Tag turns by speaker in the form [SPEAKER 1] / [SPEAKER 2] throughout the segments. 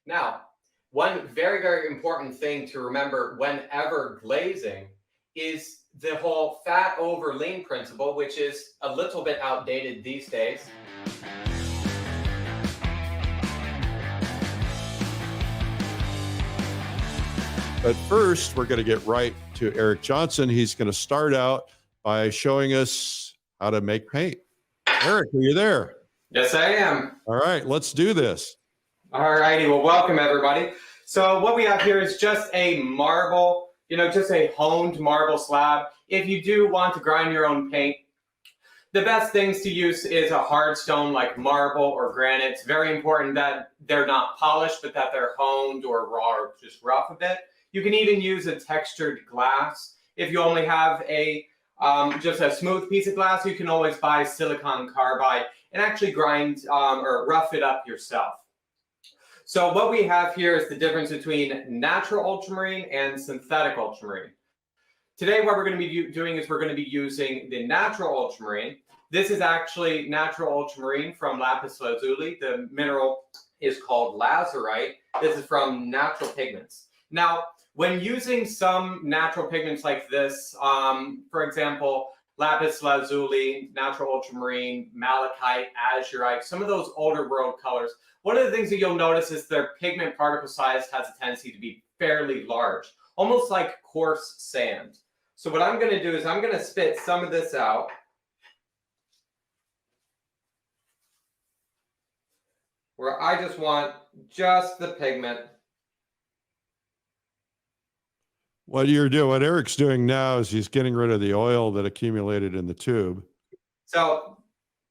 [SPEAKER 1] Now, one very, very important thing to remember whenever glazing is the whole fat over lean principle, which is a little bit outdated these days.
[SPEAKER 2] But first, we're going to get right to Eric Johnson. He's going to start out by showing us how to make paint. Eric, are you there?
[SPEAKER 1] Yes, I am.
[SPEAKER 2] All right, let's do this.
[SPEAKER 1] All righty, well, welcome everybody. So what we have here is just a marble, just a honed marble slab. If you do want to grind your own paint, the best things to use is a hard stone like marble or granite. It's very important that they're not polished, but that they're honed or raw or just rough a bit. You can even use a textured glass. If you only have just a smooth piece of glass, you can always buy silicon carbide and actually grind or rough it up yourself. So what we have here is the difference between natural ultramarine and synthetic ultramarine. Today what we're going to be doing is we're going to be using the natural ultramarine. This is actually natural ultramarine from lapis lazuli. The mineral is called lazurite. This is from natural pigments. Now, when using some natural pigments like this, for example, lapis lazuli, natural ultramarine, malachite, azurite, some of those older world colors, one of the things that you'll notice is their pigment particle size has a tendency to be fairly large, almost like coarse sand. So what I'm going to do is I'm going to spit some of this out. Where I just want just the pigment.
[SPEAKER 2] What Eric's doing now is he's getting rid of the oil that accumulated in the tube.
[SPEAKER 1] So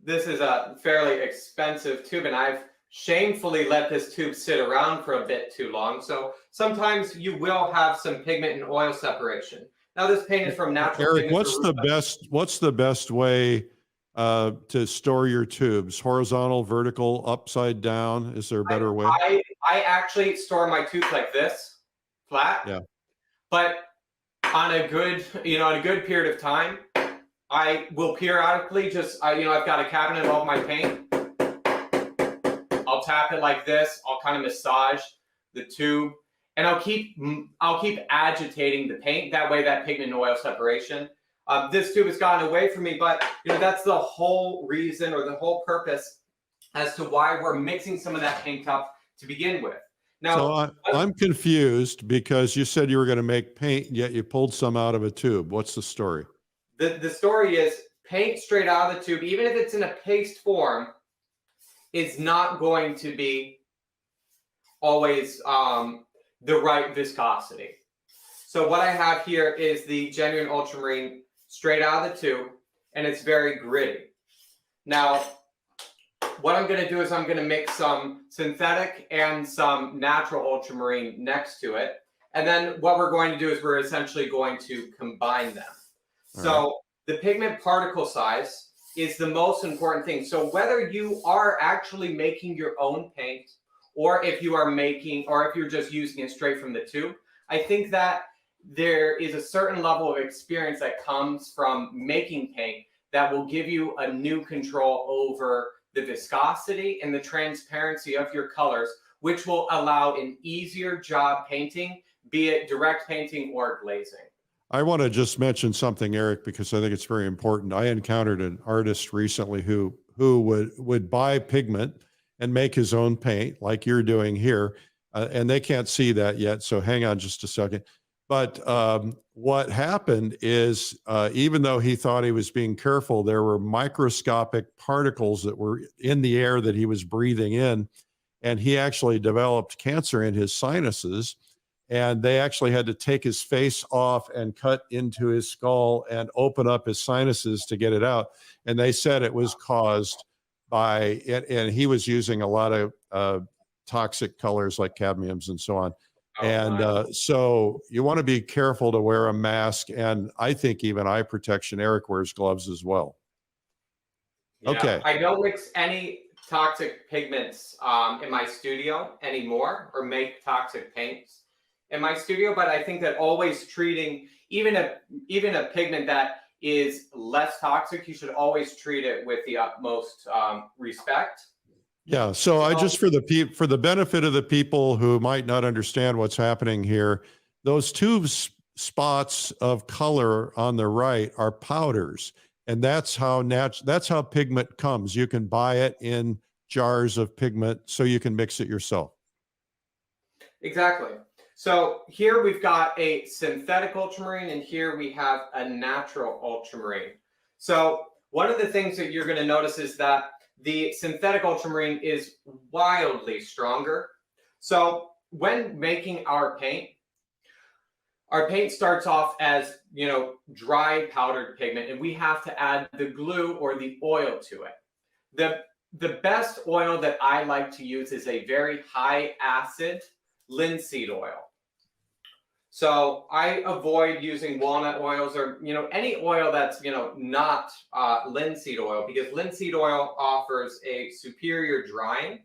[SPEAKER 1] this is a fairly expensive tube, and I've shamefully let this tube sit around for a bit too long. So sometimes you will have some pigment and oil separation. Now this paint is from natural.
[SPEAKER 2] Eric, what's the best way to store your tubes? Horizontal, vertical, upside down? Is there a better way?
[SPEAKER 1] I actually store my tubes like this, flat.
[SPEAKER 2] Yeah.
[SPEAKER 1] But on a good, on a good period of time, I will periodically I've got a cabinet of all my paint. I'll tap it like this. I'll kind of massage the tube, and I'll keep agitating the paint. That way, that pigment and oil separation. This tube has gotten away from me, but that's the whole reason or the whole purpose as to why we're mixing some of that paint up to begin with. Now,
[SPEAKER 2] so I'm confused because you said you were going to make paint, yet you pulled some out of a tube. What's the story?
[SPEAKER 1] The story is paint straight out of the tube, even if it's in a paste form, is not going to be always the right viscosity. So what I have here is the genuine ultramarine straight out of the tube, and it's very gritty. Now, what I'm going to do is I'm going to mix some synthetic and some natural ultramarine next to it. And then what we're going to do is we're essentially going to combine them. So the pigment particle size is the most important thing. So whether you are actually making your own paint, or if you're just using it straight from the tube, I think that there is a certain level of experience that comes from making paint that will give you a new control over the viscosity and the transparency of your colors, which will allow an easier job painting, be it direct painting or glazing.
[SPEAKER 2] I want to just mention something, Eric, because I think it's very important. I encountered an artist recently who would buy pigment and make his own paint like you're doing here. And they can't see that yet, so hang on just a second. But what happened is, even though he thought he was being careful, there were microscopic particles that were in the air that he was breathing in, and he actually developed cancer in his sinuses, and they actually had to take his face off and cut into his skull and open up his sinuses to get it out. And they said it was caused by it, and he was using a lot of toxic colors like cadmiums and so on. So you want to be careful to wear a mask, and I think even eye protection. Eric wears gloves as well.
[SPEAKER 1] Yeah,
[SPEAKER 2] okay.
[SPEAKER 1] I don't mix any toxic pigments in my studio anymore, or make toxic paints in my studio. But I think that always treating even a pigment that is less toxic, you should always treat it with the utmost respect.
[SPEAKER 2] Yeah. So I
[SPEAKER 1] So,
[SPEAKER 2] just for the benefit of the people who might not understand what's happening here, those two spots of color on the right are powders, and that's how pigment comes. You can buy it in jars of pigment, so you can mix it yourself.
[SPEAKER 1] exactly. So here we've got a synthetic ultramarine, and here we have a natural ultramarine. So one of the things that you're going to notice is that the synthetic ultramarine is wildly stronger. So when making our paint starts off as, dry powdered pigment, and we have to add the glue or the oil to it. The best oil that I like to use is a very high acid linseed oil. So I avoid using walnut oils or any oil that's not linseed oil, because linseed oil offers a superior drying,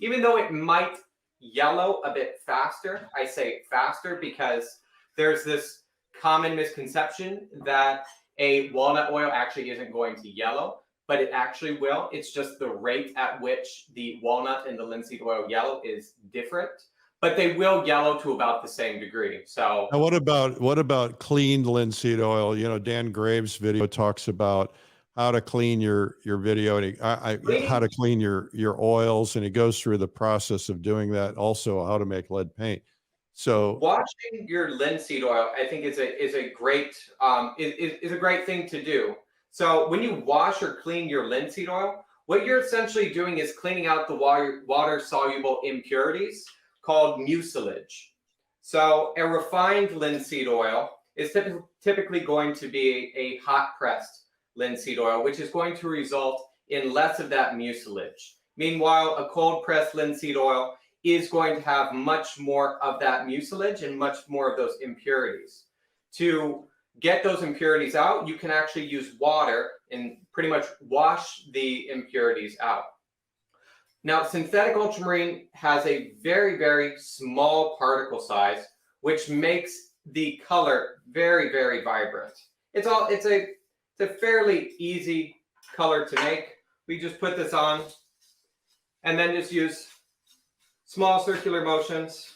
[SPEAKER 1] even though it might yellow a bit faster. I say faster because there's this common misconception that a walnut oil actually isn't going to yellow, but it actually will. It's just the rate at which the walnut and the linseed oil yellow is different. But they will yellow to about the same degree. So
[SPEAKER 2] now, what about cleaned linseed oil? Dan Graves' video talks about how to clean your video, and how to clean your oils, and he goes through the process of doing that. Also, how to make lead paint. So
[SPEAKER 1] washing your linseed oil, I think, is a great thing to do. So when you wash or clean your linseed oil, what you're essentially doing is cleaning out the water soluble impurities called mucilage. So a refined linseed oil is typically going to be a hot pressed linseed oil, which is going to result in less of that mucilage. Meanwhile, a cold pressed linseed oil is going to have much more of that mucilage and much more of those impurities. To get those impurities out, you can actually use water and pretty much wash the impurities out. Now, synthetic ultramarine has a very, very small particle size, which makes the color very, very vibrant. It's a fairly easy color to make. We just put this on and then just use small circular motions.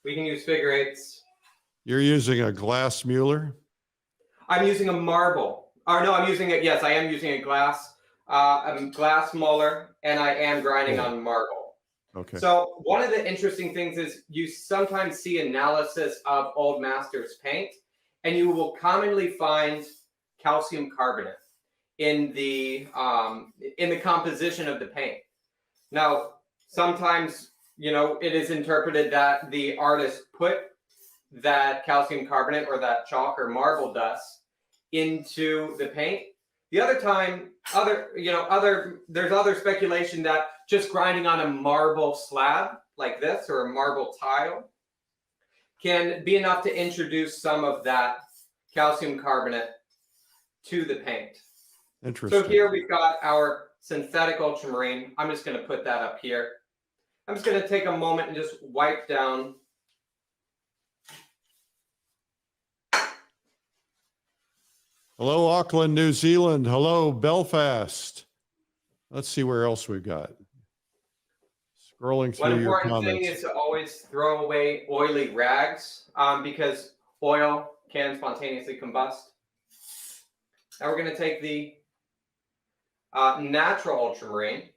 [SPEAKER 1] We can use figure eights.
[SPEAKER 2] you're using a glass Mueller?
[SPEAKER 1] I'm using a marble. Or no, I'm using it. Yes, I am using a glass Mueller, and I am grinding on marble.
[SPEAKER 2] Okay.
[SPEAKER 1] So one of the interesting things is you sometimes see analysis of old masters paint, and you will commonly find calcium carbonate in the composition of the paint. Now, sometimes it is interpreted that the artist put that calcium carbonate or that chalk or marble dust into the paint. The other time, there's other speculation that just grinding on a marble slab like this or a marble tile can be enough to introduce some of that calcium carbonate to the paint.
[SPEAKER 2] Interesting.
[SPEAKER 1] So here we've got our synthetic ultramarine. I'm just going to put that up here. I'm just going to take a moment and just wipe down.
[SPEAKER 2] Hello, Auckland, New Zealand. Hello, Belfast. Let's see where else we've got. Scrolling through your comments.
[SPEAKER 1] One important thing is to always throw away oily rags because oil can spontaneously combust. Now we're going to take the natural ultramarine.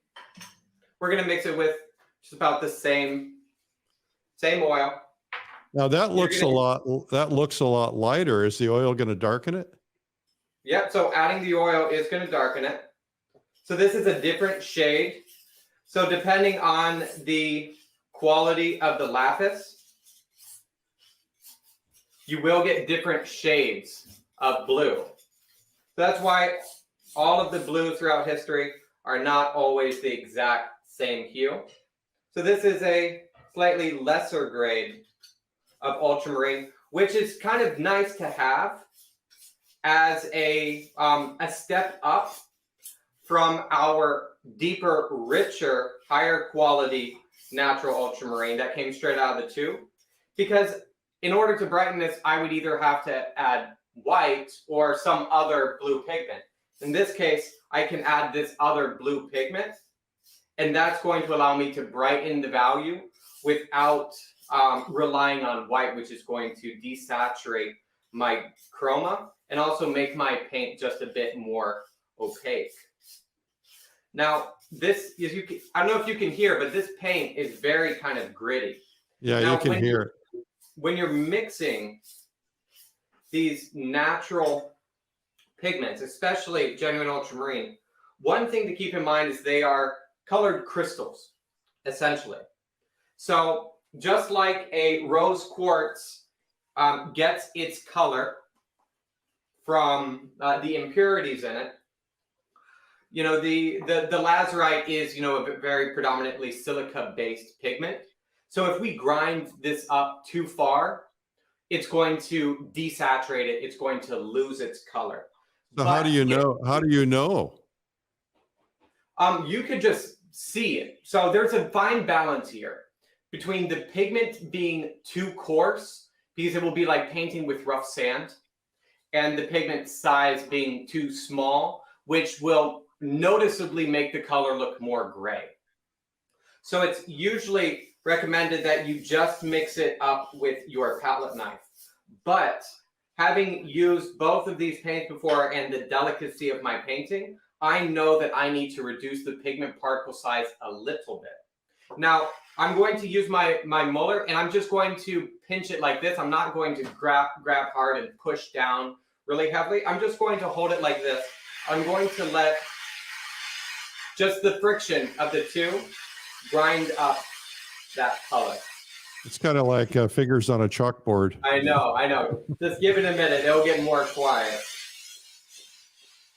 [SPEAKER 1] We're going to mix it with just about the same oil.
[SPEAKER 2] Now that looks a lot lighter. Is the oil going to darken it?
[SPEAKER 1] Yep, so adding the oil is going to darken it. So this is a different shade. So depending on the quality of the lapis, you will get different shades of blue. So that's why all of the blues throughout history are not always the exact same hue. So this is a slightly lesser grade of ultramarine, which is kind of nice to have as a step up from our deeper, richer, higher quality natural ultramarine that came straight out of the tube. Because in order to brighten this, I would either have to add white or some other blue pigment. In this case, I can add this other blue pigment, And that's going to allow me to brighten the value without relying on white, which is going to desaturate my chroma and also make my paint just a bit more opaque. Now, this is, I don't know if you can hear, but this paint is very kind of gritty.
[SPEAKER 2] Yeah,
[SPEAKER 1] now,
[SPEAKER 2] you can hear it.
[SPEAKER 1] When you're mixing these natural pigments, especially genuine ultramarine, one thing to keep in mind is they are colored crystals, essentially. So just like a rose quartz gets its color from the impurities in it, you know, the lazurite is, you know, a very predominantly silica-based pigment. So if we grind this up too far, it's going to desaturate it. It's going to lose its color.
[SPEAKER 2] So how do you know? How do you know?
[SPEAKER 1] You could just see it. So there's a fine balance here between the pigment being too coarse, because it will be like painting with rough sand, and the pigment size being too small, which will noticeably make the color look more gray. So it's usually recommended that you just mix it up with your palette knife. But having used both of these paints before and the delicacy of my painting, I know that I need to reduce the pigment particle size a little bit. Now, I'm going to use my Muller, and I'm just going to pinch it like this. I'm not going to grab hard and push down really heavily. I'm just going to hold it like this. I'm going to let just the friction of the two grind up that color.
[SPEAKER 2] It's kind of like figures on a chalkboard.
[SPEAKER 1] I know. Just give it a minute. It'll get more quiet.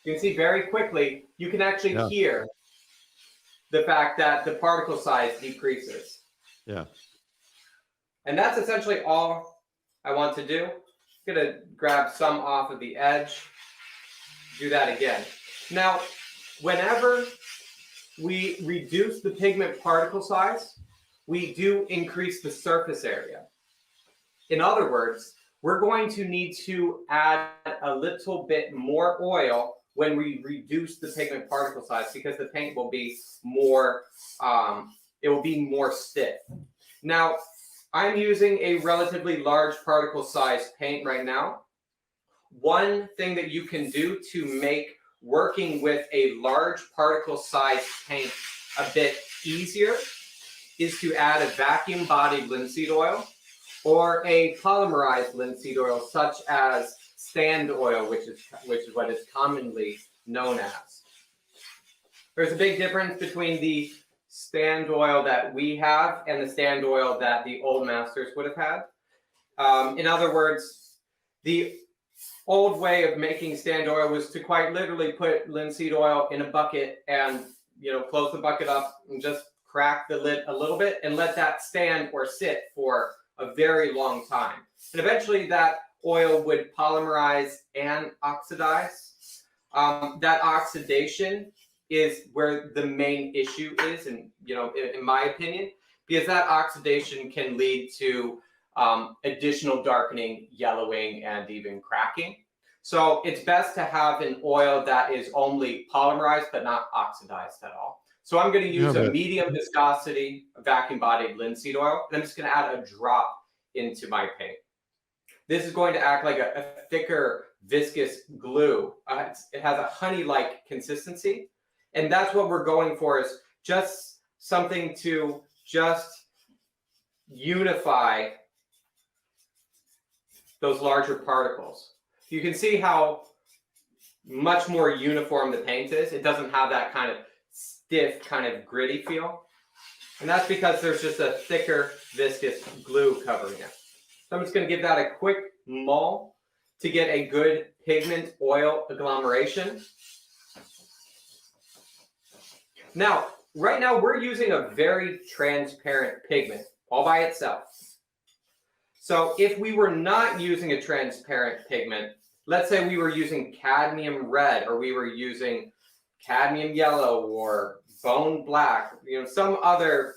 [SPEAKER 1] You can see very quickly, you can actually hear the fact that the particle size decreases.
[SPEAKER 2] Yeah.
[SPEAKER 1] And that's essentially all I want to do. I'm going to grab some off of the edge. Do that again. Now, whenever we reduce the pigment particle size, we do increase the surface area. In other words, we're going to need to add a little bit more oil when we reduce the pigment particle size, because the paint will be more, it will be more stiff. Now, I'm using a relatively large particle size paint right now. One thing that you can do to make working with a large particle size paint a bit easier is to add a vacuum bodied linseed oil or a polymerized linseed oil, such as stand oil, which is what is commonly known as. There's a big difference between the stand oil that we have and the stand oil that the old masters would have had. In other words, the old way of making stand oil was to quite literally put linseed oil in a bucket and, you know, close the bucket up and just crack the lid a little bit and let that stand or sit for a very long time. And eventually that oil would polymerize and oxidize. That oxidation is where the main issue is, and in my opinion, because that oxidation can lead to additional darkening, yellowing, and even cracking. So it's best to have an oil that is only polymerized but not oxidized at all. So I'm going to use a medium viscosity vacuum bodied linseed oil, and I'm just going to add a drop into my paint. This is going to act like a thicker viscous glue. It has a honey-like consistency, and that's what we're going for, is just something to just unify those larger particles. You can see how much more uniform the paint is. It doesn't have that kind of stiff, kind of gritty feel. And that's because there's just a thicker viscous glue covering it. So I'm just going to give that a quick mull to get a good pigment oil agglomeration. Now, right now we're using a very transparent pigment all by itself. So if we were not using a transparent pigment, let's say we were using cadmium red, or we were using cadmium yellow or bone black, some other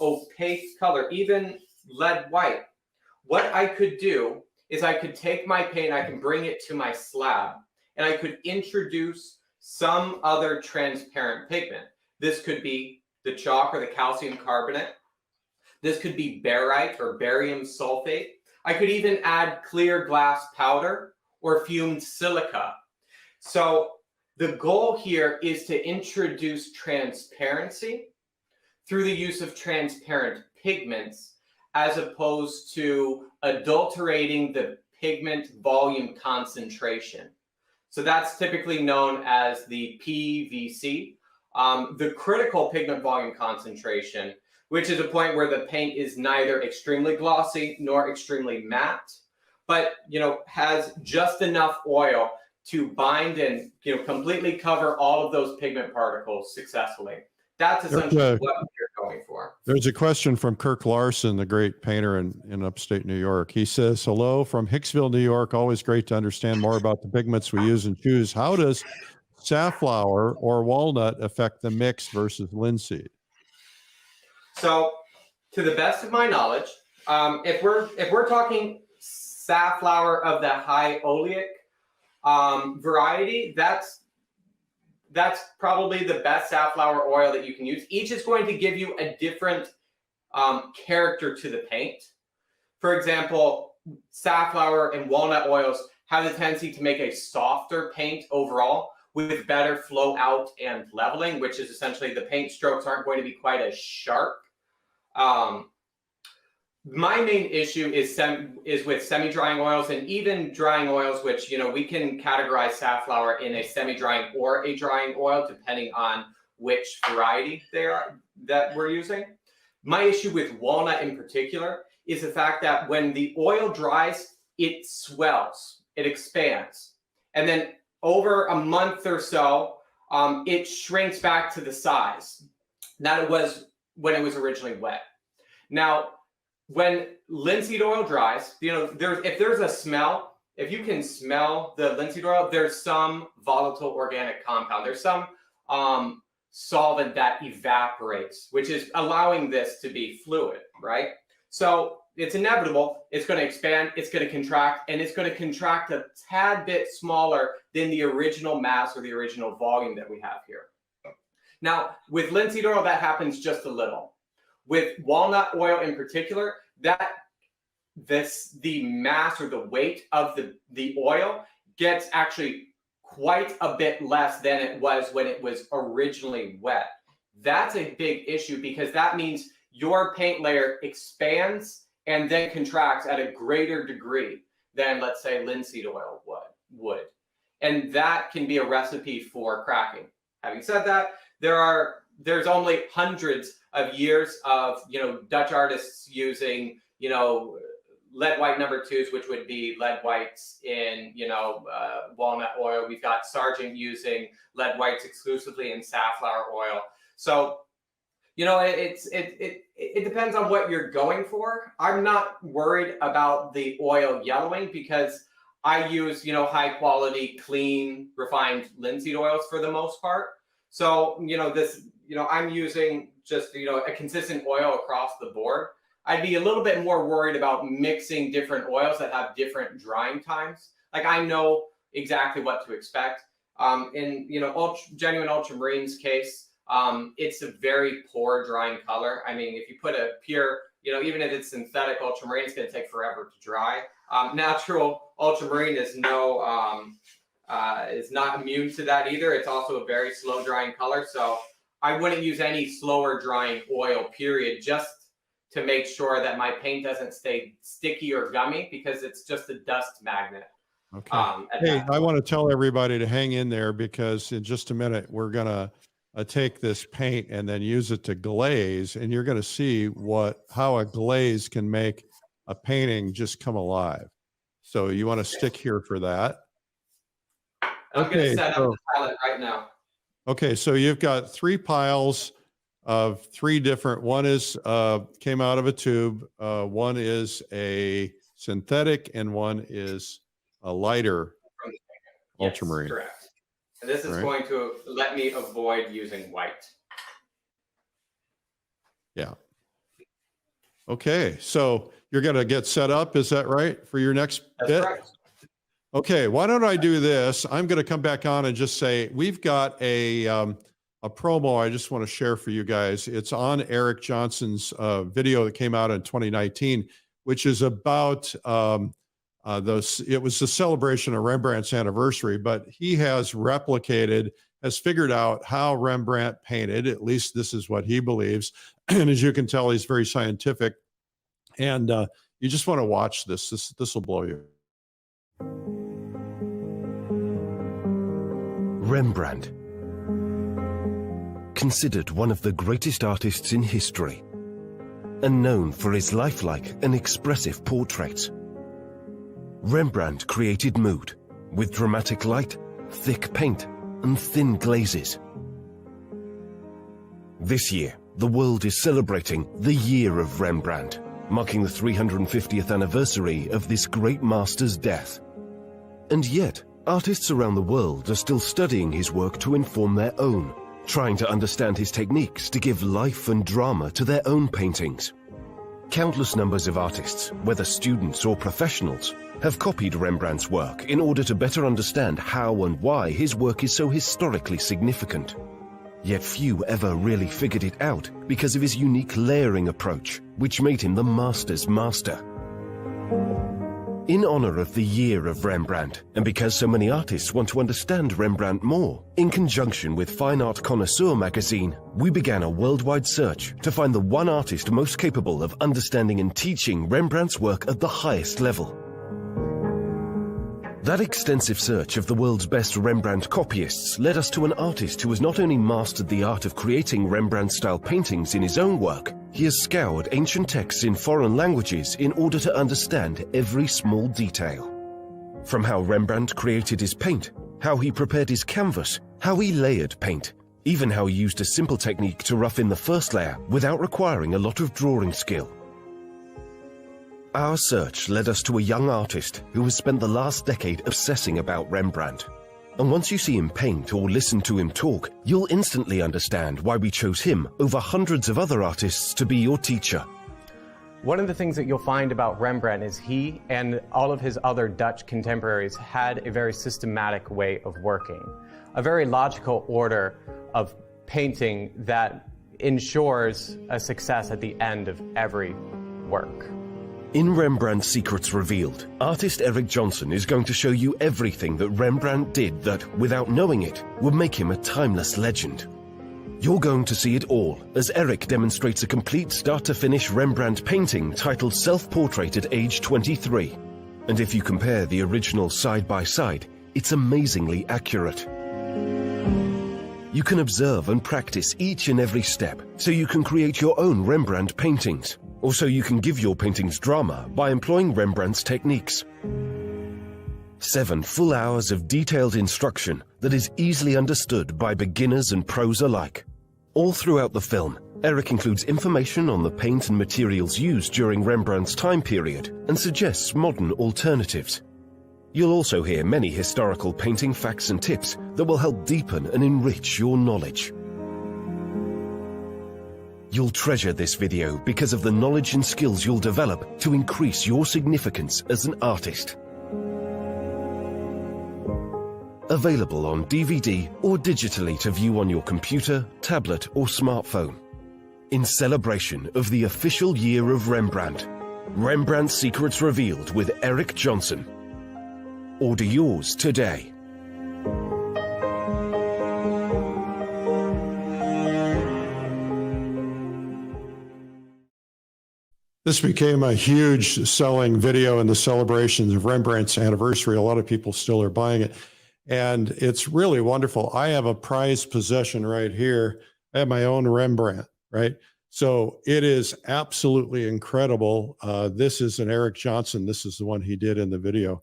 [SPEAKER 1] opaque color, even lead white, what I could do is I could take my paint, I can bring it to my slab, and I could introduce some other transparent pigment. This could be the chalk or the calcium carbonate. This could be barite or barium sulfate. I could even add clear glass powder or fumed silica. So the goal here is to introduce transparency through the use of transparent pigments, as opposed to adulterating the pigment volume concentration. So that's typically known as the PVC, the critical pigment volume concentration, which is a point where the paint is neither extremely glossy nor extremely matte, but has just enough oil to bind and completely cover all of those pigment particles successfully. That's essentially what you're going for.
[SPEAKER 2] There's a question from Kirk Larson, the great painter in upstate New York. He says, hello from Hicksville, New York. Always great to understand more about the pigments we use and choose. How does safflower or walnut affect the mix versus linseed?
[SPEAKER 1] So, to the best of my knowledge, if we're talking safflower of the high oleic variety, that's probably the best safflower oil that you can use. Each is going to give you a different character to the paint. For example, safflower and walnut oils have the tendency to make a softer paint overall, with better flow out and leveling, which is essentially the paint strokes aren't going to be quite as sharp. My main issue is with semi-drying oils and even drying oils, which we can categorize safflower in a semi-drying or a drying oil depending on which variety that we're using. My issue with walnut in particular is the fact that when the oil dries, it swells, it expands, and then over a month or so, it shrinks back to the size that it was when it was originally wet. Now, when linseed oil dries, if there's a smell, if you can smell the linseed oil, there's some volatile organic compound. There's some solvent that evaporates, which is allowing this to be fluid, right? So it's inevitable. It's going to expand, it's going to contract, and it's going to contract a tad bit smaller than the original mass or the original volume that we have here. Now, with linseed oil, that happens just a little. With walnut oil in particular, the mass or the weight of the oil gets actually quite a bit less than it was when it was originally wet. That's a big issue because that means your paint layer expands and then contracts at a greater degree than, let's say, linseed oil would. And that can be a recipe for cracking. Having said that, there's only hundreds of years of Dutch artists using lead white number 2s, which would be lead whites in walnut oil. We've got Sargent using lead whites exclusively in safflower oil. So it depends on what you're going for. I'm not worried about the oil yellowing because I use high quality, clean, refined linseed oils for the most part. So I'm using just a consistent oil across the board. I'd be a little bit more worried about mixing different oils that have different drying times. Like I know exactly what to expect. In genuine ultramarine's case, it's a very poor drying color. I mean, if you put a pure, even if it's synthetic ultramarine, it's going to take forever to dry. Natural ultramarine is is not immune to that either. It's also a very slow drying color. So I wouldn't use any slower drying oil, period, just to make sure that my paint doesn't stay sticky or gummy because it's just a dust magnet.
[SPEAKER 2] Okay. Hey, I want to tell everybody to hang in there because in just a minute, we're going to take this paint and then use it to glaze. And you're going to see how a glaze can make a painting just come alive. So you want to stick here for that.
[SPEAKER 1] I'm going to set up the palette right now.
[SPEAKER 2] Okay, so you've got 3 piles of 3 different. One is came out of a tube. One is a synthetic, and one is a lighter ultramarine.
[SPEAKER 1] Correct. And this is going to let me avoid using white.
[SPEAKER 2] Yeah. Okay, so you're going to get set up. Is that right for your next bit?
[SPEAKER 1] Right.
[SPEAKER 2] Okay, why don't I do this? I'm going to come back on and just say we've got a a promo I just want to share for you guys. It's on Eric Johnson's video that came out in 2019, which is about it was the celebration of Rembrandt's anniversary, but he has figured out how Rembrandt painted. At least this is what he believes. And as you can tell, he's very scientific. And you just want to watch this. This will blow you.
[SPEAKER 3] Rembrandt, considered one of the greatest artists in history, and known for his lifelike and expressive portraits. Rembrandt created mood with dramatic light, thick paint, and thin glazes. This year, the world is celebrating the Year of Rembrandt, marking the 350th anniversary of this great master's death. And yet, artists around the world are still studying his work to inform their own, trying to understand his techniques to give life and drama to their own paintings. Countless numbers of artists, whether students or professionals, have copied Rembrandt's work in order to better understand how and why his work is so historically significant. Yet few ever really figured it out because of his unique layering approach, which made him the master's master. In honor of the Year of Rembrandt, and because so many artists want to understand Rembrandt more, in conjunction with fine Art Connoisseur magazine, we began a worldwide search to find the one artist most capable of understanding and teaching Rembrandt's work at the highest level. That extensive search of the world's best Rembrandt copyists led us to an artist who has not only mastered the art of creating Rembrandt-style paintings in his own work, he has scoured ancient texts in foreign languages in order to understand every small detail. From how Rembrandt created his paint, how he prepared his canvas, how he layered paint, even how he used a simple technique to rough in the first layer without requiring a lot of drawing skill. Our search led us to a young artist who has spent the last decade obsessing about Rembrandt. And once you see him paint or listen to him talk, you'll instantly understand why we chose him over hundreds of other artists to be your teacher.
[SPEAKER 1] One of the things that you'll find about Rembrandt is he and all of his other Dutch contemporaries had a very systematic way of working, a very logical order of painting that ensures a success at the end of every work.
[SPEAKER 3] In Rembrandt's Secrets Revealed, artist Eric Johnson is going to show you everything that Rembrandt did that, without knowing it, would make him a timeless legend. You're going to see it all as Eric demonstrates a complete start-to-finish Rembrandt painting titled Self-Portrait at age 23. And if you compare the original side by side, it's amazingly accurate. You can observe and practice each and every step so you can create your own Rembrandt paintings. Also, you can give your paintings drama by employing Rembrandt's techniques. 7 full hours of detailed instruction that is easily understood by beginners and pros alike. All throughout the film, Eric includes information on the paint and materials used during Rembrandt's time period and suggests modern alternatives. You'll also hear many historical painting facts and tips that will help deepen and enrich your knowledge. You'll treasure this video because of the knowledge and skills you'll develop to increase your significance as an artist. Available on DVD or digitally to view on your computer, tablet or smartphone. In celebration of the official Year of Rembrandt, Rembrandt's Secrets Revealed with Eric Johnson. Order yours today.
[SPEAKER 2] This became a huge selling video in the celebrations of Rembrandt's anniversary. A lot of people still are buying it. And it's really wonderful. I have a prized possession right here. I have my own Rembrandt, right? So it is absolutely incredible. This is an Eric Johnson. This is the one he did in the video.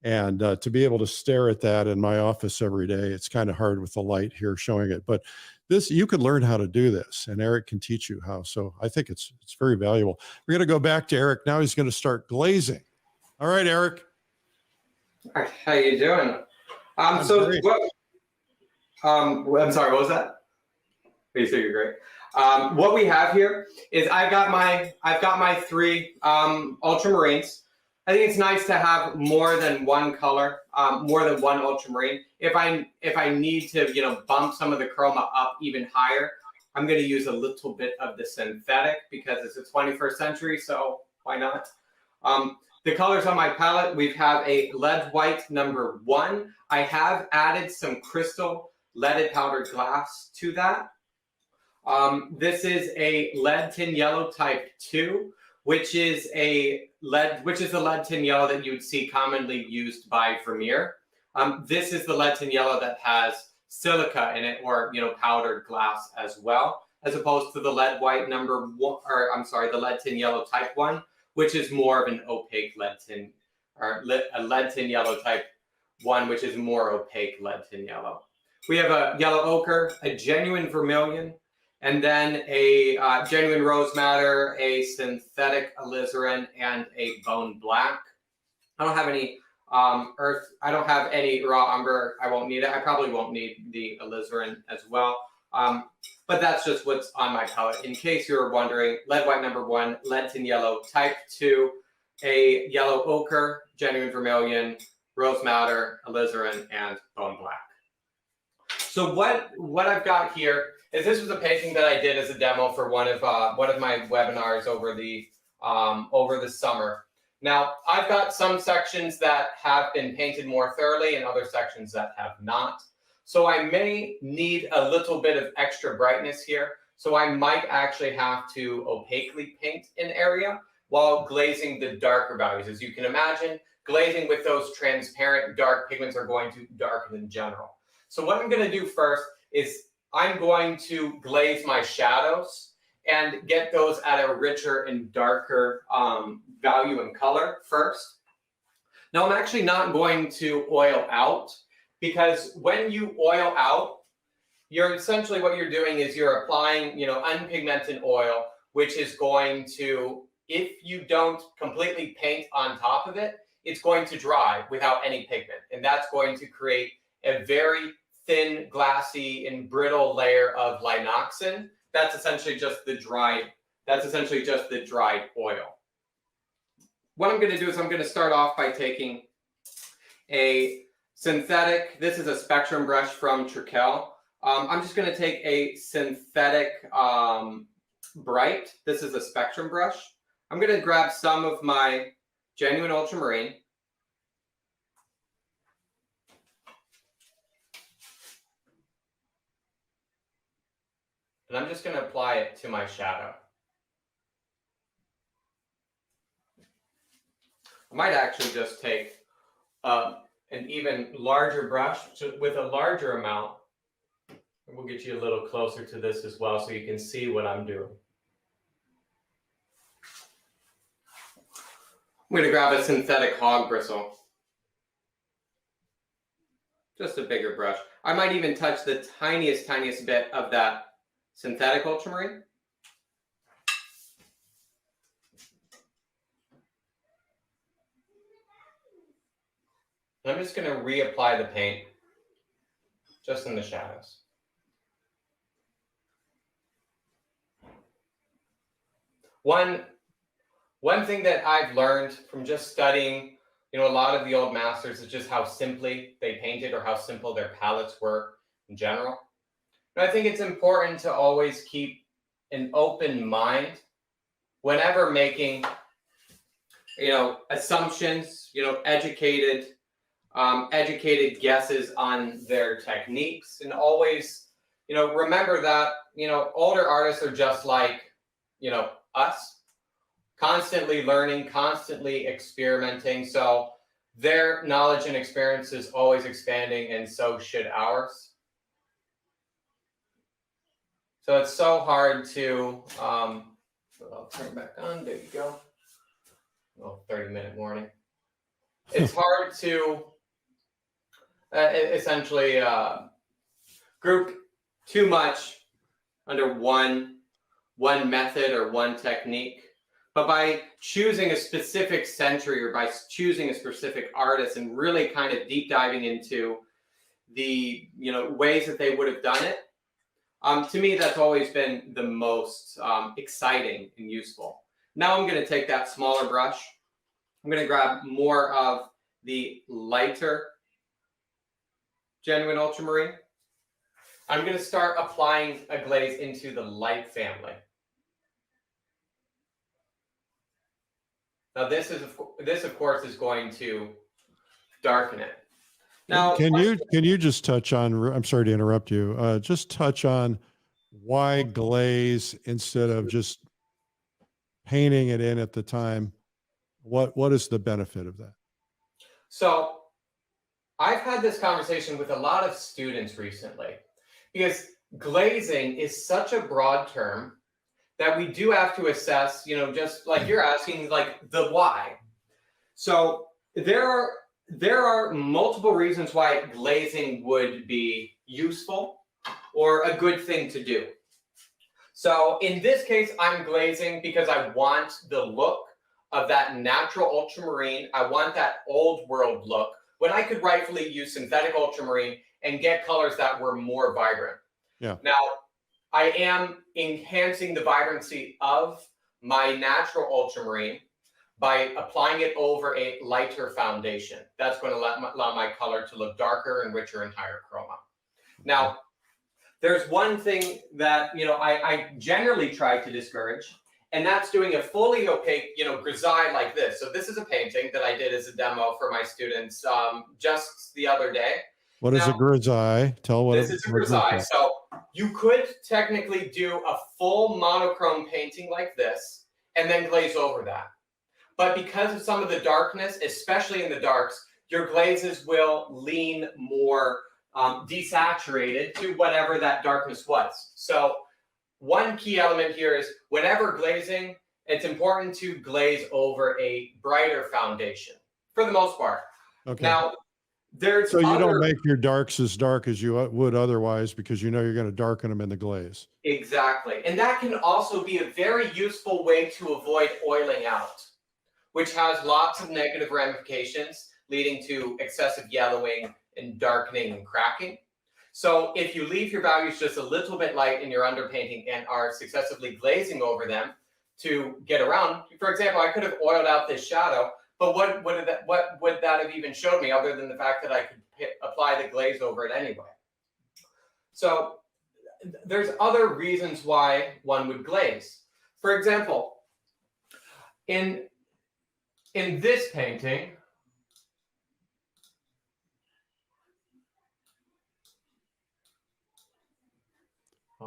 [SPEAKER 2] And to be able to stare at that in my office every day, it's kind of hard with the light here showing it. But this, you can learn how to do this, and Eric can teach you how. So I think it's very valuable. We're going to go back to Eric. Now he's going to start glazing. All right, Eric.
[SPEAKER 1] All right, how you doing? I'm sorry, what was that? You said you're great. What we have here is I've got my 3 ultramarines. I think it's nice to have more than one color, more than one ultramarine. If I need to, bump some of the chroma up even higher, I'm going to use a little bit of the synthetic because it's the 21st century, so why not? The colors on my palette, we have a lead white number 1. I have added some crystal leaded powdered glass to that. This is a lead tin yellow type 2, which is the lead tin yellow that you would see commonly used by Vermeer. This is the lead tin yellow that has silica in it, or powdered glass as well, as opposed to the lead white number 1, or I'm sorry, the lead tin yellow type 1, which is more of an opaque lead tin, or a lead tin yellow type 1, which is more opaque lead tin yellow. We have a yellow ochre, a genuine vermilion, and then a genuine rose madder, a synthetic alizarin, and a bone black. I don't have any earth. I don't have any raw umber. I won't need it. I probably won't need the alizarin as well. But that's just what's on my palette. In case you were wondering, lead white number 1, lead tin yellow type 2, a yellow ochre, genuine vermilion, rose madder, alizarin, and bone black. So what I've got here is, this was a painting that I did as a demo for one of my webinars over the summer. Now, I've got some sections that have been painted more thoroughly and other sections that have not. So I may need a little bit of extra brightness here. So I might actually have to opaquely paint an area while glazing the darker values. As you can imagine, glazing with those transparent dark pigments are going to darken in general. So what I'm going to do first is I'm going to glaze my shadows and get those at a richer and darker value and color first. Now, I'm actually not going to oil out, because when you oil out, you're essentially, what you're doing is you're applying, unpigmented oil, which is going to, if you don't completely paint on top of it, it's going to dry without any pigment. And that's going to create a very thin, glassy, and brittle layer of linoxin. That's essentially just the dried oil. What I'm going to do is I'm going to start off by taking a synthetic, this is a spectrum brush from Trekell. I'm just going to take a synthetic bright. This is a spectrum brush. I'm going to grab some of my genuine ultramarine. And I'm just going to apply it to my shadow. I might actually just take an even larger brush with a larger amount. We'll get you a little closer to this as well so you can see what I'm doing. I'm going to grab a synthetic hog bristle. Just a bigger brush. I might even touch the tiniest bit of that synthetic ultramarine. I'm just going to reapply the paint just in the shadows. One thing that I've learned from just studying, a lot of the old masters is just how simply they painted, or how simple their palettes were in general. And I think it's important to always keep an open mind whenever making, assumptions, educated guesses on their techniques, and always, remember that, older artists are just like, us, constantly learning, constantly experimenting. So their knowledge and experience is always expanding, and so should ours. So it's so hard to, I'll turn it back on, there you go. Well, 30-minute warning. It's hard to essentially group too much under one method or one technique. But by choosing a specific century, or by choosing a specific artist and really kind of deep diving into the ways that they would have done it, to me, that's always been the most exciting and useful. Now I'm going to take that smaller brush I'm going to grab more of the lighter genuine ultramarine. I'm going to start applying a glaze into the light family. Now this of course is going to darken it. Now
[SPEAKER 2] can you just touch on, I'm sorry to interrupt you, just touch on why glaze instead of just painting it in at the time? What is the benefit of that?
[SPEAKER 1] So I've had this conversation with a lot of students recently, because glazing is such a broad term that we do have to assess, you know, just like you're asking, like the why. So there are multiple reasons why glazing would be useful or a good thing to do. So in this case, I'm glazing because I want the look of that natural ultramarine. I want that old world look when I could rightfully use synthetic ultramarine and get colors that were more vibrant.
[SPEAKER 2] Yeah.
[SPEAKER 1] Now, I am enhancing the vibrancy of my natural ultramarine by applying it over a lighter foundation. That's going to allow my color to look darker and richer and higher chroma. Now, there's one thing that, you know, I generally try to discourage, and that's doing a fully opaque, you know, grisaille like this. So this is a painting that I did as a demo for my students just the other day.
[SPEAKER 2] What is a grisaille? Tell what
[SPEAKER 1] this is a grisaille. So you could technically do a full monochrome painting like this and then glaze over that. But because of some of the darkness, especially in the darks, your glazes will lean more desaturated to whatever that darkness was. So one key element here is whenever glazing, it's important to glaze over a brighter foundation for the most part.
[SPEAKER 2] Okay.
[SPEAKER 1] Now,
[SPEAKER 2] so you don't make your darks as dark as you would otherwise because you know you're going to darken them in the glaze.
[SPEAKER 1] Exactly. And that can also be a very useful way to avoid oiling out, which has lots of negative ramifications leading to excessive yellowing and darkening and cracking. So if you leave your values just a little bit light in your underpainting and are successively glazing over them to get around, for example, I could have oiled out this shadow, but what would that have even showed me other than the fact that I could apply the glaze over it anyway? So there's other reasons why one would glaze. For example, in this painting,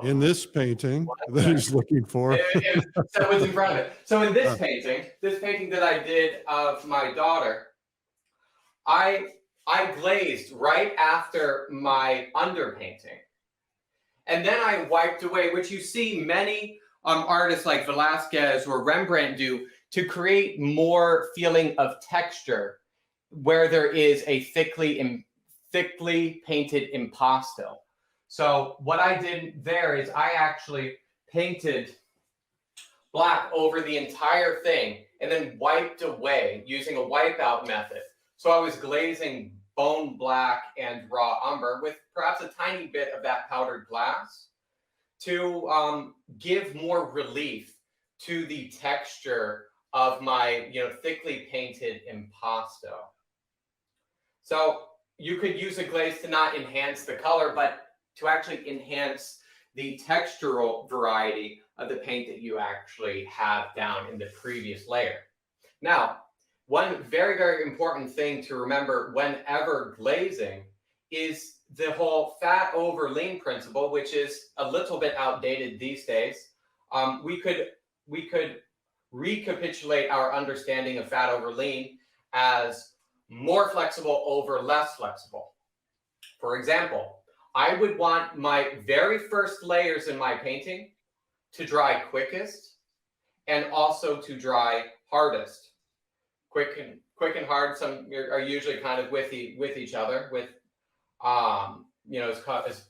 [SPEAKER 2] that he's looking for.
[SPEAKER 1] So it's in front of it. So in this painting that I did of my daughter, I glazed right after my underpainting. And then I wiped away, which you see many artists like Velázquez or Rembrandt do to create more feeling of texture where there is a thickly painted impasto. So what I did there is I actually painted black over the entire thing and then wiped away using a wipeout method. So I was glazing bone black and raw umber with perhaps a tiny bit of that powdered glass to give more relief to the texture of my, you know, thickly painted impasto. So you could use a glaze to not enhance the color, but to actually enhance the textural variety of the paint that you actually have down in the previous layer. Now, one very, very important thing to remember whenever glazing is the whole fat over lean principle, which is a little bit outdated these days. We could recapitulate our understanding of fat over lean as more flexible over less flexible. For example, I would want my very first layers in my painting to dry quickest and also to dry hardest. Quick and hard, some are usually kind of with each other, with you know, as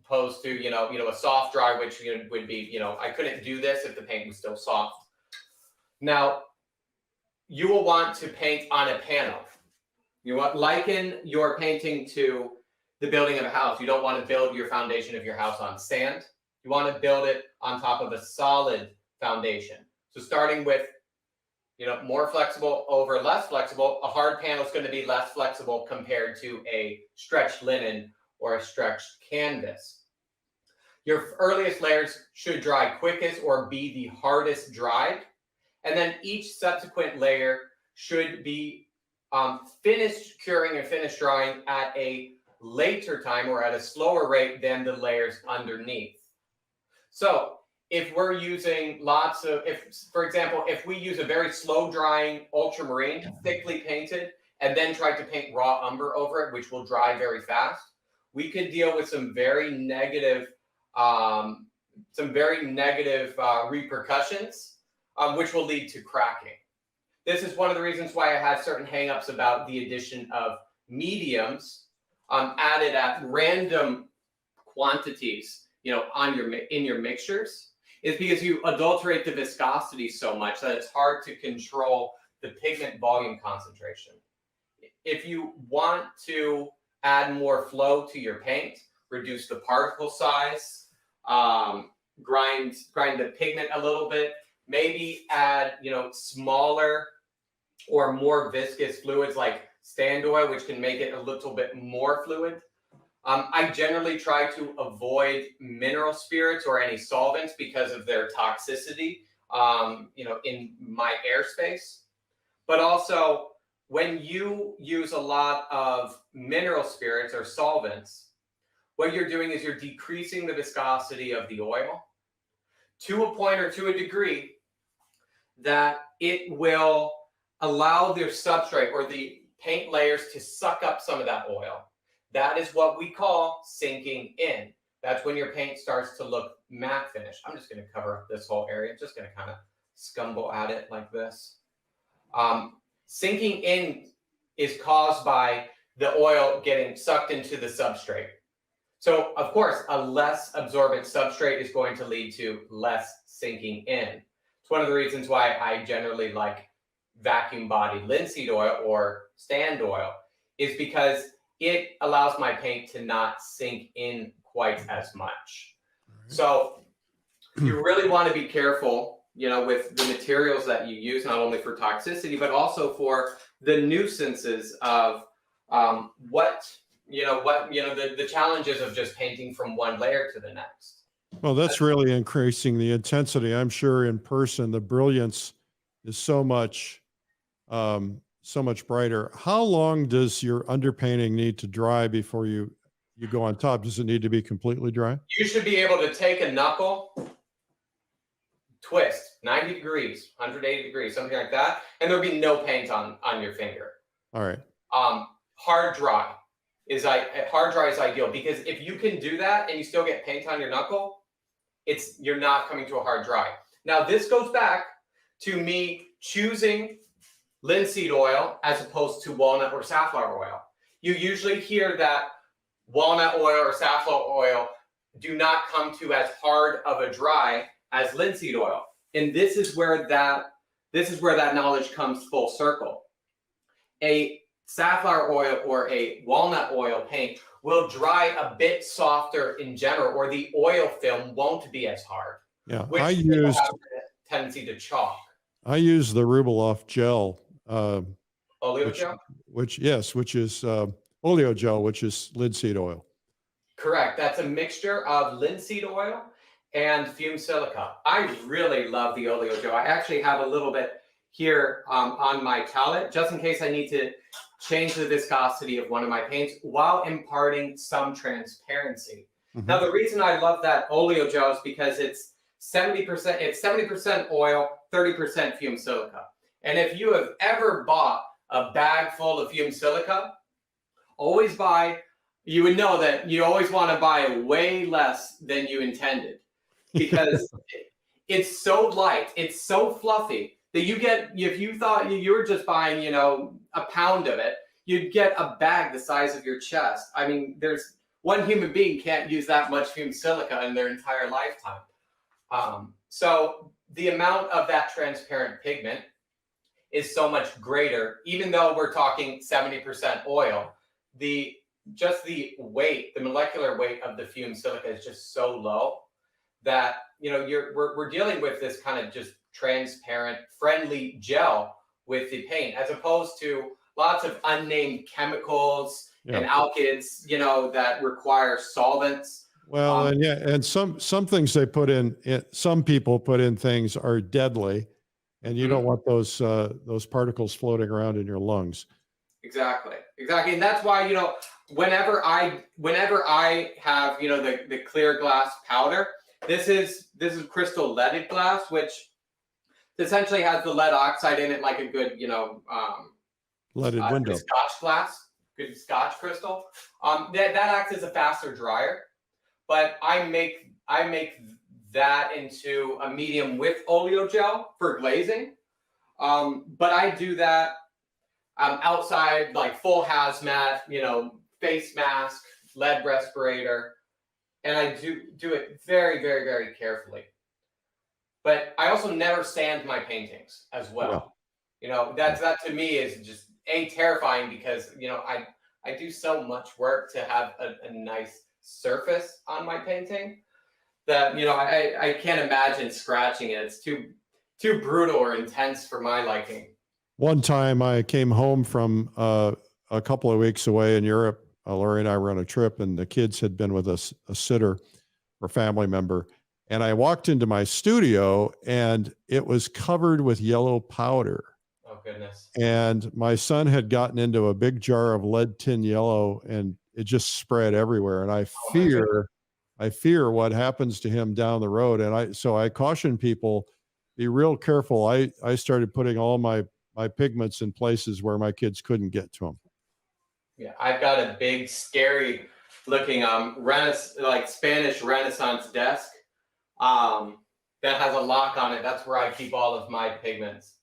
[SPEAKER 1] opposed to you know a soft dry, which would be, you know, I couldn't do this if the paint was still soft. Now you will want to paint on a panel. You want liken your painting to the building of a house. You don't want to build your foundation of your house on sand. You want to build it on top of a solid foundation. So starting with more flexible over less flexible. A hard panel is going to be less flexible compared to a stretched linen or a stretched canvas. Your earliest layers should dry quickest or be the hardest dried. And then each subsequent layer should be finished curing and finished drying at a later time or at a slower rate than the layers underneath. So if we're using for example, if we use a very slow drying ultramarine, thickly painted, and then try to paint raw umber over it, which will dry very fast, we could deal with some very negative repercussions, which will lead to cracking. This is one of the reasons why I had certain hangups about the addition of mediums added at random quantities, in your mixtures, is because you adulterate the viscosity so much that it's hard to control the pigment volume concentration. If you want to add more flow to your paint, reduce the particle size, grind the pigment a little bit, maybe add, smaller or more viscous fluids like stand oil, which can make it a little bit more fluid. I generally try to avoid mineral spirits or any solvents because of their toxicity, in my airspace. But also, when you use a lot of mineral spirits or solvents, what you're doing is you're decreasing the viscosity of the oil to a point or to a degree that it will allow their substrate or the paint layers to suck up some of that oil. That is what we call sinking in. That's when your paint starts to look matte finish. I'm just going to cover up this whole area. I'm just going to kind of scumble at it like this. Sinking in is caused by the oil getting sucked into the substrate. So, of course, a less absorbent substrate is going to lead to less sinking in. It's one of the reasons why I generally like vacuum bodied linseed oil or stand oil, is because it allows my paint to not sink in quite as much. Right. So you really want to be careful, with the materials that you use, not only for toxicity, but also for the nuisances of the challenges of just painting from one layer to the next.
[SPEAKER 2] Well, that's really increasing the intensity. I'm sure in person, the brilliance is so much brighter. How long does your underpainting need to dry before you go on top? Does it need to be completely dry?
[SPEAKER 1] You should be able to take a knuckle, twist 90 degrees, 180 degrees, something like that, and there'll be no paint on your finger.
[SPEAKER 2] All right.
[SPEAKER 1] Hard dry is ideal, because if you can do that and you still get paint on your knuckle, you're not coming to a hard dry. Now, this goes back to me choosing linseed oil as opposed to walnut or safflower oil. You usually hear that walnut oil or safflower oil do not come to as hard of a dry as linseed oil. And this is where that knowledge comes full circle. A safflower oil or a walnut oil paint will dry a bit softer in general, or the oil film won't be as hard.
[SPEAKER 2] Yeah,
[SPEAKER 1] which have a tendency to chalk.
[SPEAKER 2] I use the Rubloff gel.
[SPEAKER 1] Oleo gel?
[SPEAKER 2] Which is oleo gel, which is linseed oil.
[SPEAKER 1] Correct. That's a mixture of linseed oil and fumed silica. I really love the oleo gel. I actually have a little bit here on my palette, just in case I need to change the viscosity of one of my paints while imparting some transparency. Mm-hmm. Now, the reason I love that oleo gel is because it's 70% oil, 30% fumed silica. And if you have ever bought a bag full of fumed silica, you would know that you always want to buy way less than you intended, because it's so light, it's so fluffy that if you thought you were just buying, a pound of it, you'd get a bag the size of your chest. I mean, there's one human being can't use that much fumed silica in their entire lifetime. So the amount of that transparent pigment is so much greater, even though we're talking 70% oil. The weight, the molecular weight of the fumed silica is just so low that we're dealing with this kind of just transparent, friendly gel with the paint, as opposed to lots of unnamed chemicals and alkyds, you know, that require solvents.
[SPEAKER 2] Well, and yeah, and some things they put in, some people put in things are deadly, and you don't want those particles floating around in your lungs.
[SPEAKER 1] Exactly, and that's why, you know, whenever I have, you know, the clear glass powder, this is crystal leaded glass, which essentially has the lead oxide in it, like a good, you know,
[SPEAKER 2] leaded window,
[SPEAKER 1] good Scotch glass, good Scotch crystal. That acts as a faster dryer, but I make that into a medium with oleo gel for glazing. But I do that outside, like full hazmat, you know, face mask, lead respirator, and I do it very, very, very carefully. But I also never sand my paintings as well. You know, that to me is just terrifying, because, you know, I do so much work to have a nice surface on my painting that, you know, I can't imagine scratching it. It's too brutal or intense for my liking.
[SPEAKER 2] One time I came home from a couple of weeks away in Europe. Lori and I were on a trip, and the kids had been with us, a sitter or family member. And I walked into my studio, and it was covered with yellow powder.
[SPEAKER 1] Oh, goodness.
[SPEAKER 2] And my son had gotten into a big jar of lead tin yellow, and it just spread everywhere. And I fear what happens to him down the road. And so I caution people, be real careful. I started putting all my pigments in places where my kids couldn't get to them.
[SPEAKER 1] Yeah, I've got a big, scary looking like Spanish Renaissance desk that has a lock on it. That's where I keep all of my pigments.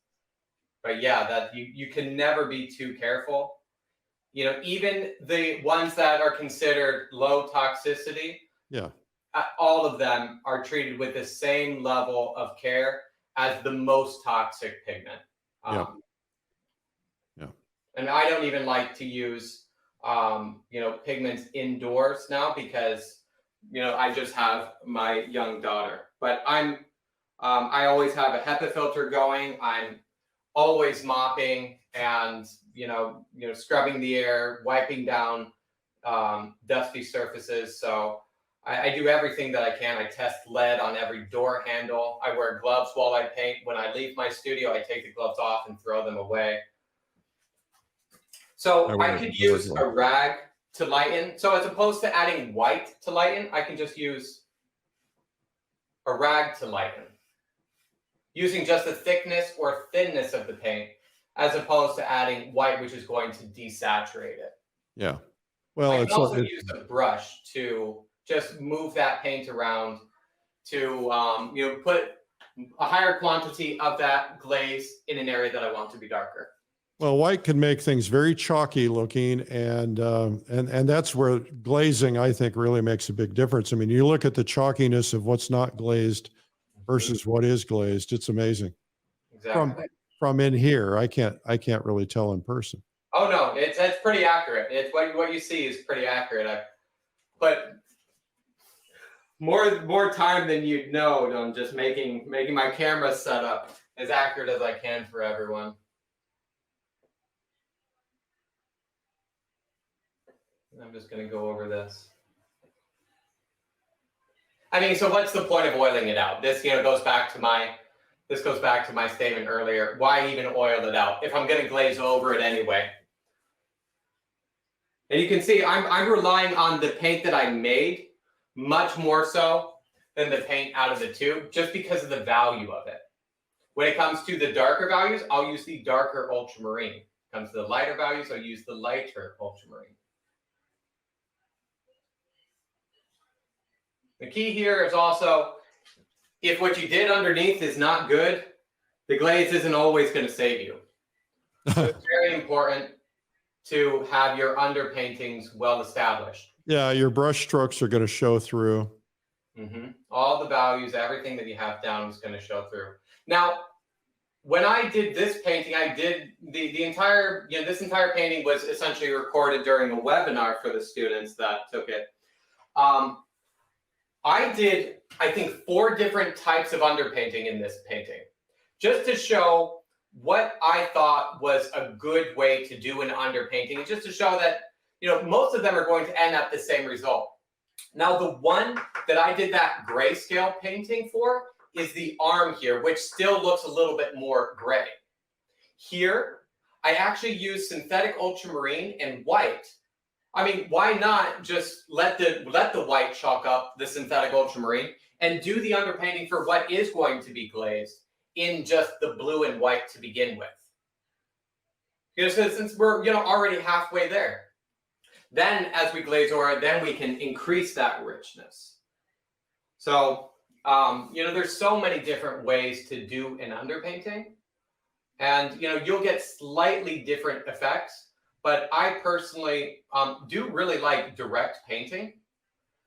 [SPEAKER 1] But yeah, that you can never be too careful. You know, even the ones that are considered low toxicity, all of them are treated with the same level of care as the most toxic pigment. And I don't even like to use, you know, pigments indoors now, because, you know, I just have my young daughter. But I always have a HEPA filter going. I'm always mopping and, you know, scrubbing the air, wiping down dusty surfaces. So I do everything that I can. I test lead on every door handle. I wear gloves while I paint. When I leave my studio, I take the gloves off and throw them away. So I could use a rag to lighten. So as opposed to adding white to lighten, I can just use a rag to lighten, using just the thickness or thinness of the paint, as opposed to adding white, which is going to desaturate it.
[SPEAKER 2] Yeah. Well,
[SPEAKER 1] I can also use a brush to just move that paint around to, you know, put a higher quantity of that glaze in an area that I want to be darker.
[SPEAKER 2] Well, white can make things very chalky looking, and that's where glazing, I think, really makes a big difference. I mean, you look at the chalkiness of what's not glazed versus what is glazed; it's amazing.
[SPEAKER 1] Exactly.
[SPEAKER 2] From in here, I can't really tell in person.
[SPEAKER 1] Oh no, it's pretty accurate. It's what you see is pretty accurate. I put more time than you'd know on just making my camera setup as accurate as I can for everyone. I'm just going to go over this. I mean, so what's the point of oiling it out? This, you know, goes back to my statement earlier. Why even oil it out if I'm going to glaze over it anyway? And you can see I'm relying on the paint that I made much more so than the paint out of the tube, just because of the value of it. When it comes to the darker values, I'll use the darker ultramarine. When it comes to the lighter values, I'll use the lighter ultramarine. The key here is also, if what you did underneath is not good, the glaze isn't always going to save you. So it's very important to have your underpaintings well established.
[SPEAKER 2] Yeah, your brush strokes are going to show through.
[SPEAKER 1] All the values, everything that you have down is going to show through. Now, when I did this painting, I did the entire, you know, this entire painting was essentially recorded during a webinar for the students that took it. I did, I think, 4 different types of underpainting in this painting. just to show what I thought was a good way to do an underpainting, and just to show that, you know, most of them are going to end up the same result. Now, the one that I did that grayscale painting for is the arm here, which still looks a little bit more gray. Here, I actually used synthetic ultramarine and white. I mean, why not just let the white chalk up the synthetic ultramarine and do the underpainting for what is going to be glazed in just the blue and white to begin with? Because since we're, you know, already halfway there. Then as we glaze over it, then we can increase that richness. So, you know, there's so many different ways to do an underpainting. And, you know, you'll get slightly different effects. But I personally do really like direct painting.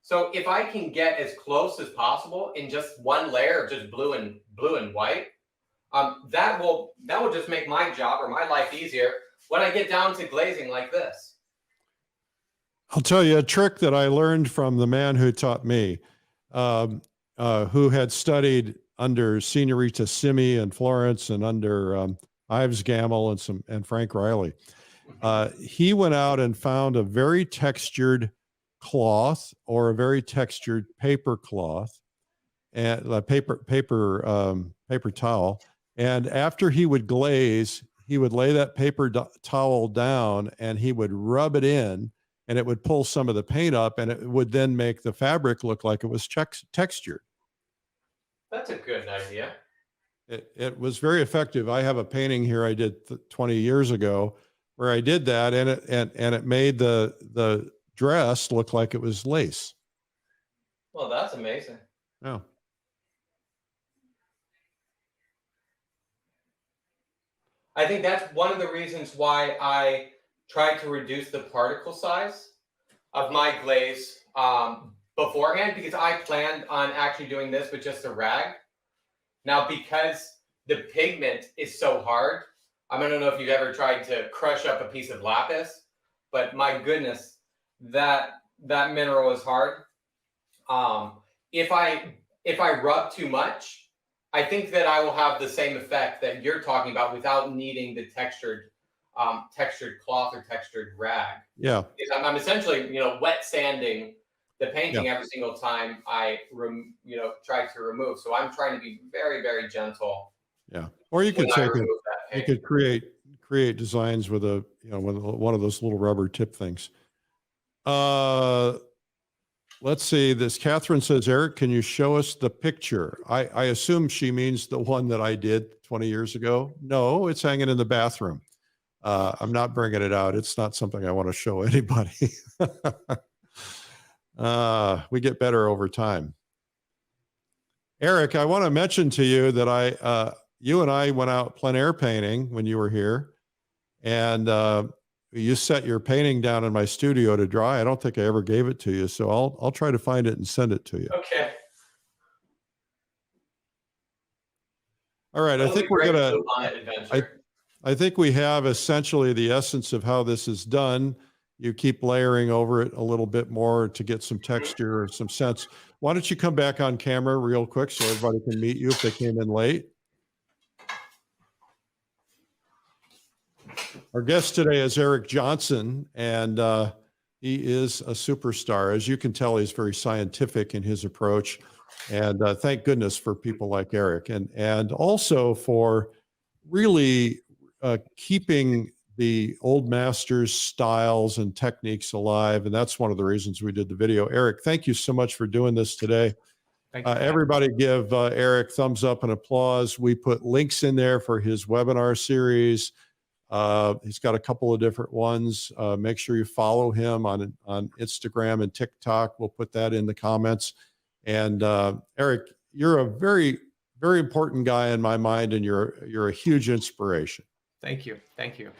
[SPEAKER 1] So if I can get as close as possible in just one layer of just blue and white, that will just make my job or my life easier when I get down to glazing like this.
[SPEAKER 2] I'll tell you a trick that I learned from the man who taught me, who had studied under Signorita Simi in Florence and under Ives Gamble and Frank Riley. He went out and found a very textured cloth or a very textured paper cloth and a paper towel. And after he would glaze, he would lay that paper towel down and he would rub it in, and it would pull some of the paint up, and it would then make the fabric look like it was textured.
[SPEAKER 1] That's a good idea.
[SPEAKER 2] It was very effective. I have a painting here I did 20 years ago where I did that, and it made the dress look like it was lace.
[SPEAKER 1] Well, that's amazing.
[SPEAKER 2] Yeah.
[SPEAKER 1] I think that's one of the reasons why I tried to reduce the particle size of my glaze beforehand, because I planned on actually doing this with just a rag. Now, because the pigment is so hard, I don't know if you've ever tried to crush up a piece of lapis, but my goodness, that mineral is hard. If I rub too much, I think that I will have the same effect that you're talking about without needing the textured cloth or textured rag.
[SPEAKER 2] Yeah.
[SPEAKER 1] Because I'm essentially, you know, wet sanding the painting every single time I, try to remove. So I'm trying to be very, very gentle.
[SPEAKER 2] Yeah. Or you could take it. You could create designs with a, you know, with one of those little rubber tip things. Let's see. This Catherine says, Eric, can you show us the picture? I assume she means the one that I did 20 years ago. No, it's hanging in the bathroom. I'm not bringing it out. It's not something I want to show anybody. We get better over time. Eric, I want to mention to you that you and I went out plein air painting when you were here, and you set your painting down in my studio to dry. I don't think I ever gave it to you, so I'll try to find it and send it to you.
[SPEAKER 1] Okay.
[SPEAKER 2] All right. I think we're gonna. I think we have essentially the essence of how this is done. You keep layering over it a little bit more to get some texture or some sense. Why don't you come back on camera real quick so everybody can meet you if they came in late? Our guest today is Eric Johnson, and he is a superstar. As you can tell, he's very scientific in his approach, and thank goodness for people like Eric, and also for really keeping the old masters' styles and techniques alive. And that's one of the reasons we did the video. Eric, thank you so much for doing this today.
[SPEAKER 1] Thank you.
[SPEAKER 2] Everybody give Eric thumbs up and applause. We put links in there for his webinar series. He's got a couple of different ones. Make sure you follow him on Instagram and TikTok. We'll put that in the comments. And Eric, you're a very, very important guy in my mind, and you're a huge inspiration.
[SPEAKER 1] Thank you. Thank you.